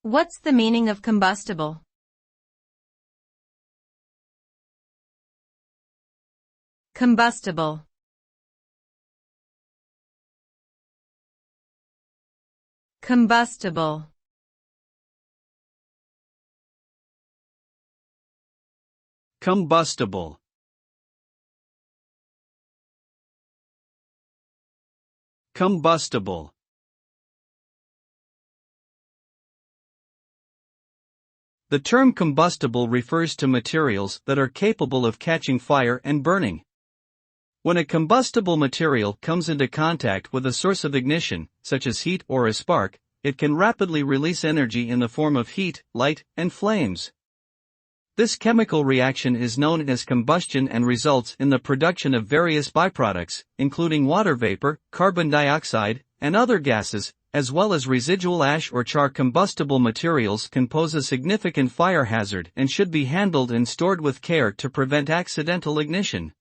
What's the meaning of combustible? Combustible. Combustible. Combustible. Combustible. The term combustible refers to materials that are capable of catching fire and burning. When a combustible material comes into contact with a source of ignition, such as heat or a spark, it can rapidly release energy in the form of heat, light, and flames. This chemical reaction is known as combustion and results in the production of various byproducts, including water vapor, carbon dioxide, and other gases, as well as residual ash or char. Combustible materials can pose a significant fire hazard and should be handled and stored with care to prevent accidental ignition.